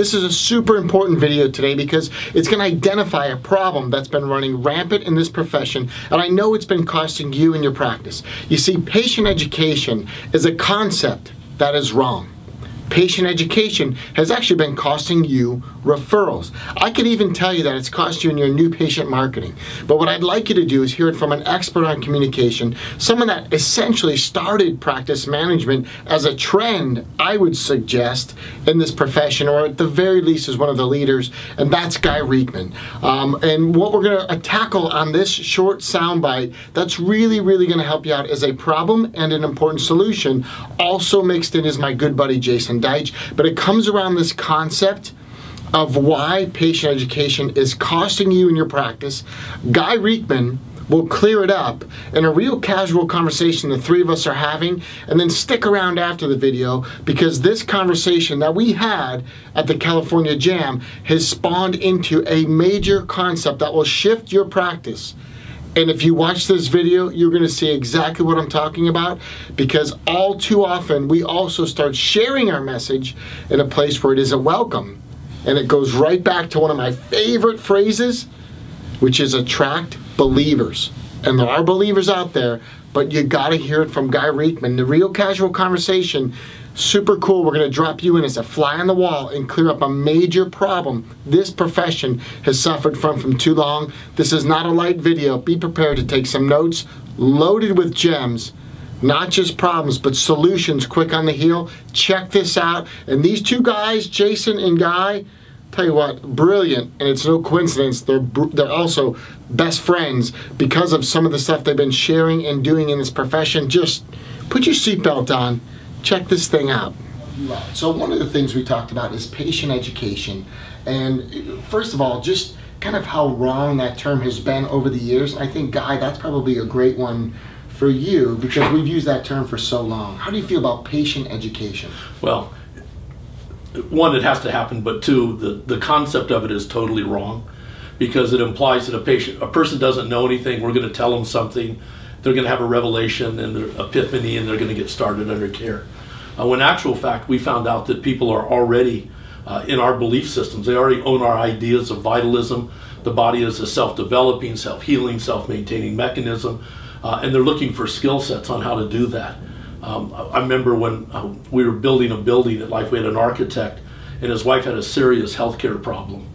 This is a super important video today because it's going to identify a problem that's been running rampant in this profession, and I know it's been costing you in your practice. You see, patient education is a concept that is wrong. Patient education has actually been costing you referrals. I could even tell you that it's cost you in your new patient marketing. But what I'd like you to do is hear it from an expert on communication, someone that essentially started practice management as a trend, I would suggest, in this profession, or at the very least is one of the leaders, and that's Guy Reekman. And what we're going to tackle on this short soundbite that's really going to help you out is a problem and an important solution. Also mixed in is my good buddy Jason Deitch, but it comes around this concept of why patient education is costing you in your practice. Guy Reekman will clear it up in a real casual conversation the three of us are having, and then stick around after the video because this conversation that we had at the California Jam has spawned into a major concept that will shift your practice. And if you watch this video, you're going to see exactly what I'm talking about, because all too often we also start sharing our message in a place where it isn't welcome. And it goes right back to one of my favorite phrases, which is attract believers. And there are believers out there, but you got to hear it from Guy Reekman. The real casual conversation, super cool. We're going to drop you in as a fly on the wall and clear up a major problem this profession has suffered from too long. This is not a light video. Be prepared to take some notes loaded with gems, not just problems, but solutions quick on the heel. Check this out. And these two guys, Jason and Guy, tell you what, brilliant, and it's no coincidence. They're also best friends because of some of the stuff they've been sharing and doing in this profession. Just put your seatbelt on. Check this thing out. So one of the things we talked about is patient education. And first of all, just kind of how wrong that term has been over the years. I think, Guy, that's probably a great one for you because we've used that term for so long. How do you feel about patient education? Well, one, it has to happen, but two, the concept of it is totally wrong because it implies that a person doesn't know anything, we're going to tell them something, they're going to have a revelation and an epiphany, and they're going to get started under care. When in actual fact, we found out that people are already in our belief systems. They already own our ideas of vitalism. The body is a self-developing, self-healing, self-maintaining mechanism, and they're looking for skill sets on how to do that. I remember when we were building a building at Life, we had an architect, and his wife had a serious healthcare problem.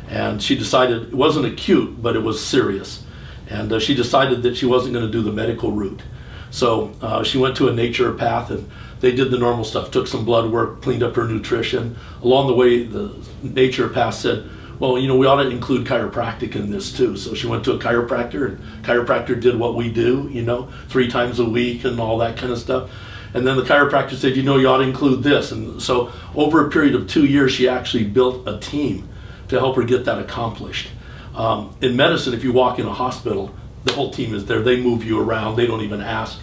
And she decided, it wasn't acute, but it was serious. And she decided that she wasn't going to do the medical route. So she went to a naturopath, and they did the normal stuff, took some blood work, cleaned up her nutrition. Along the way, the naturopath said, well, you know, we ought to include chiropractic in this too. So she went to a chiropractor, and chiropractor did what we do, you know, 3 times a week and all that kind of stuff. And then the chiropractor said, you know, you ought to include this. And so over a period of 2 years, she actually built a team to help her get that accomplished. In medicine, if you walk in a hospital, the whole team is there. They move you around. They don't even ask.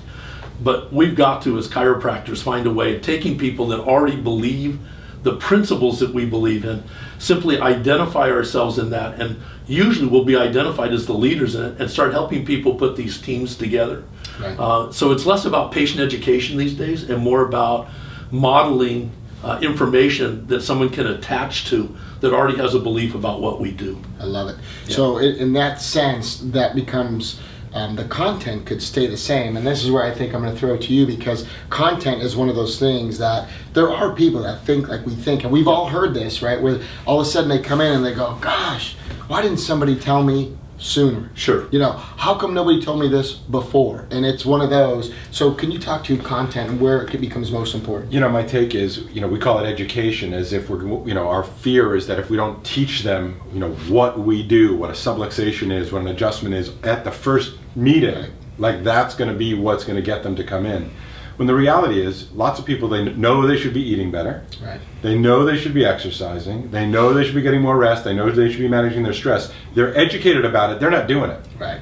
But we've got to, as chiropractors, find a way of taking people that already believe the principles that we believe in, simply identify ourselves in that, and usually we'll be identified as the leaders in it and start helping people put these teams together. Right. So it's less about patient education these days and more about modeling information that someone can attach to that already has a belief about what we do. I love it. Yeah. So in that sense, that becomes the content could stay the same, and this is where I think I'm going to throw it to you, because content is one of those things that there are people that think like we think, and we've all heard this, right, where all of a sudden they come in and they go, gosh, why didn't somebody tell me sooner? Sure. You know, how come nobody told me this before? And it's one of those. So can you talk to content and where it becomes most important? You know, my take is, you know, we call it education as if we're, you know, our fear is that if we don't teach them, you know, what we do, what a subluxation is, what an adjustment is at the first meeting, right, like that's going to be what's going to get them to come in. When the reality is, lots of people, they know they should be eating better. Right. They know they should be exercising. They know they should be getting more rest. They know they should be managing their stress. They're educated about it. They're not doing it. Right.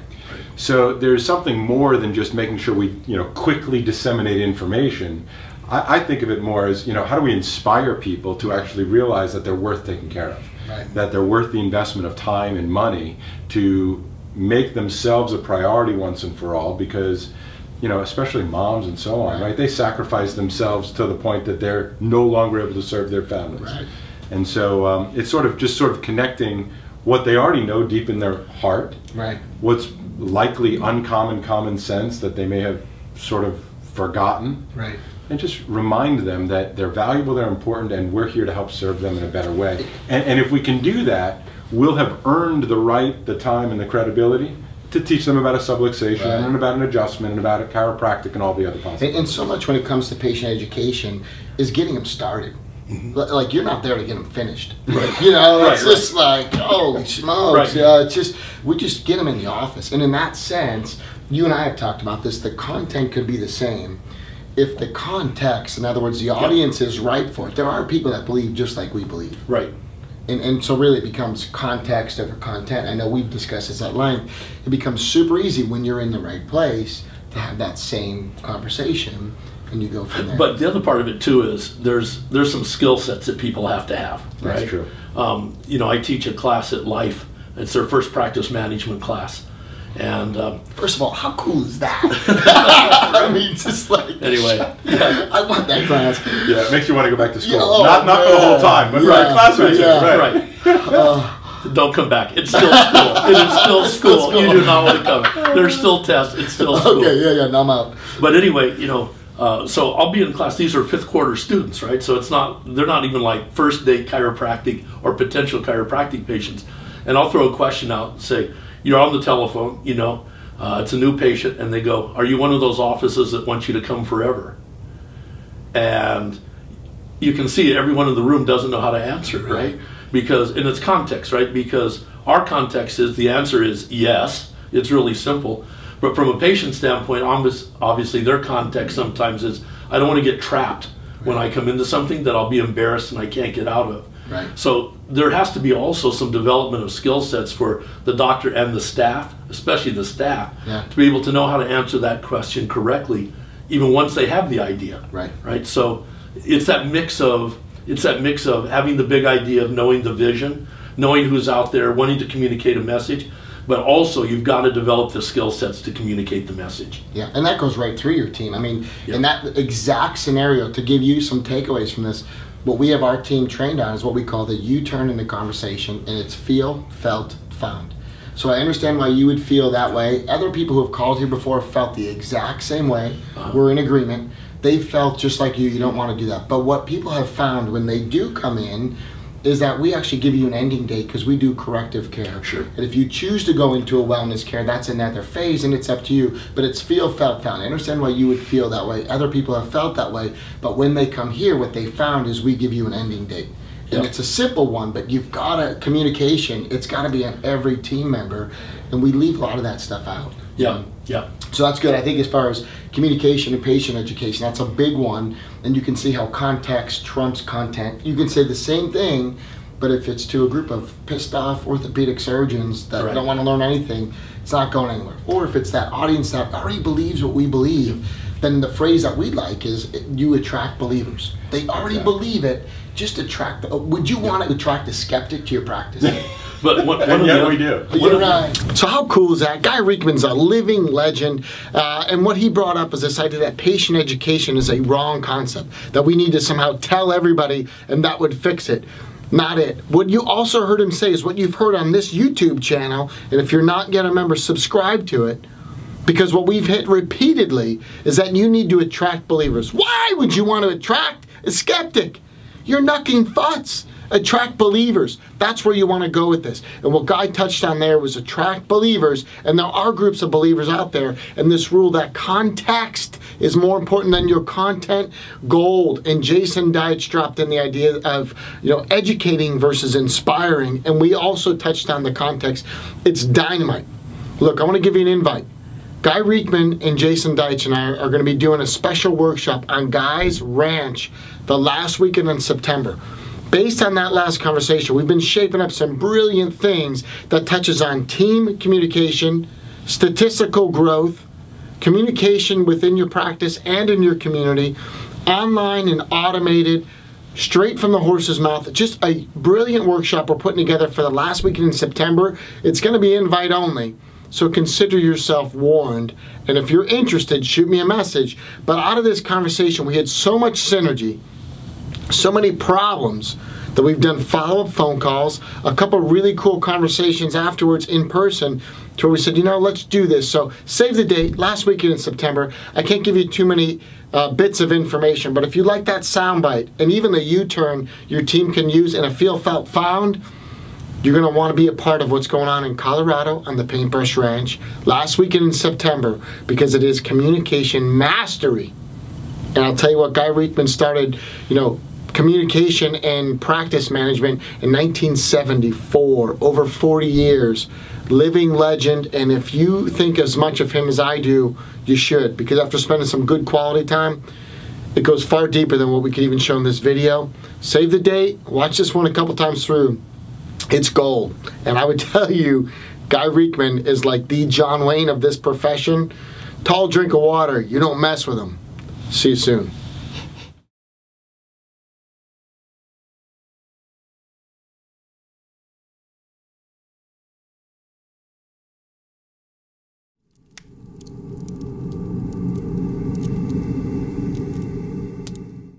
So there's something more than just making sure we, you know, quickly disseminate information. I think of it more as, you know, how do we inspire people to actually realize that they're worth taking care of, right, that they're worth the investment of time and money to make themselves a priority once and for all, because, you know, especially moms and so on, right? They sacrifice themselves to the point that they're no longer able to serve their families. Right. And so it's sort of connecting what they already know deep in their heart, right, what's likely uncommon common sense that they may have sort of forgotten, right, and just remind them that they're valuable, they're important, and we're here to help serve them in a better way. And if we can do that, we'll have earned the right, the time, and the credibility to teach them about a subluxation, right, and about an adjustment, and about a chiropractic, and all the other possibilities. And so much when it comes to patient education is getting them started. Like, you're not there to get them finished. Right. You know, Right, it's just like, holy smokes. Right. It's just, we just get them in the office. And in that sense, you and I have talked about this, the content could be the same if the context, in other words, the audience is right for it. There are people that believe just like we believe. Right. And so really it becomes context over content. I know we've discussed this at length. It becomes super easy when you're in the right place to have that same conversation, and you go from there. But the other part of it too is there's some skill sets that people have to have. Right? That's true. You know, I teach a class at Life. It's their first practice management class. And first of all, how cool is that? I mean, just like, anyway, yeah. I want that class. Yeah, it makes you want to go back to school. Yeah, oh, not for the whole time, but right, classmates. Yeah. Right. Don't come back. It's still school. It is still school. You do not want to come. There's still tests. It's still school. Okay, yeah, no, I'm out. But anyway, you know, so I'll be in class. These are 5th quarter students, right? So they're not even like first day chiropractic or potential chiropractic patients. And I'll throw a question out and say, you're on the telephone, you know, it's a new patient, and they go, are you one of those offices that wants you to come forever? And you can see everyone in the room doesn't know how to answer, right? Because, and it's context, right? Because our context is, the answer is yes, it's really simple. But from a patient standpoint, obviously their context sometimes is, I don't want to get trapped when I come into something that I'll be embarrassed and I can't get out of. Right. So there has to be also some development of skill sets for the doctor and the staff, especially the staff, to be able to know how to answer that question correctly, even once they have the idea. Right. Right. So it's that mix of having the big idea, of knowing the vision, knowing who's out there, wanting to communicate a message, but also you've got to develop the skill sets to communicate the message. Yeah, and that goes right through your team. I mean, in that exact scenario, to give you some takeaways from this, what we have our team trained on is what we call the U-turn in the conversation, and it's feel, felt, found. So I understand why you would feel that way. Other people who have called here before felt the exact same way. We're in agreement. They felt just like you don't want to do that. But what people have found when they do come in is that we actually give you an ending date because we do corrective care. Sure. And if you choose to go into a wellness care, that's another phase, and it's up to you. But it's feel, felt, found. I understand why you would feel that way. Other people have felt that way. But when they come here, what they found is we give you an ending date. And it's a simple one, but you've got a communication. It's got to be on every team member, and we leave a lot of that stuff out. Yeah. So that's good. I think as far as communication and patient education, that's a big one. And you can see how context trumps content. You can say the same thing, but if it's to a group of pissed off orthopedic surgeons that don't want to learn anything, it's not going anywhere. Or if it's that audience that already believes what we believe, then the phrase that we like is, you attract believers. They already believe it. Just attract. Would you want to attract a skeptic to your practice? But we do. You're right. So how cool is that? Guy Riekman's a living legend, and what he brought up is this idea that patient education is a wrong concept, that we need to somehow tell everybody and that would fix it. Not it. What you also heard him say is what you've heard on this YouTube channel, and if you're not yet a member, subscribe to it. Because what we've hit repeatedly is that you need to attract believers. Why would you want to attract a skeptic? You're knucking futs. Attract believers. That's where you want to go with this. And what Guy touched on there was attract believers. And there are groups of believers out there. And this rule that context is more important than your content, gold. And Jason Deitch dropped in the idea of, educating versus inspiring. And we also touched on the context. It's dynamite. Look, I want to give you an invite. Guy Riekman and Jason Deitch and I are going to be doing a special workshop on Guy's Ranch the last weekend in September. Based on that last conversation, we've been shaping up some brilliant things that touches on team communication, statistical growth, communication within your practice and in your community, online and automated, straight from the horse's mouth. Just a brilliant workshop we're putting together for the last weekend in September. It's going to be invite only. So consider yourself warned. And if you're interested, shoot me a message. But out of this conversation, we had so much synergy, so many problems that we've done follow-up phone calls, a couple really cool conversations afterwards in person, to where we said, you know, let's do this. So save the date, last weekend in September. I can't give you too many bits of information, but if you like that soundbite and even the U-turn your team can use in a feel, felt, found, you're going to want to be a part of what's going on in Colorado on the Paintbrush Ranch last weekend in September, because it is communication mastery. And I'll tell you what, Guy Reekman started, you know, communication and practice management in 1974, over 40 years, living legend. And if you think as much of him as I do, you should, because after spending some good quality time, it goes far deeper than what we could even show in this video. Save the date, watch this one a couple times through. It's gold. And I would tell you, Guy Reekman is like the John Wayne of this profession. Tall drink of water, you don't mess with him. See you soon.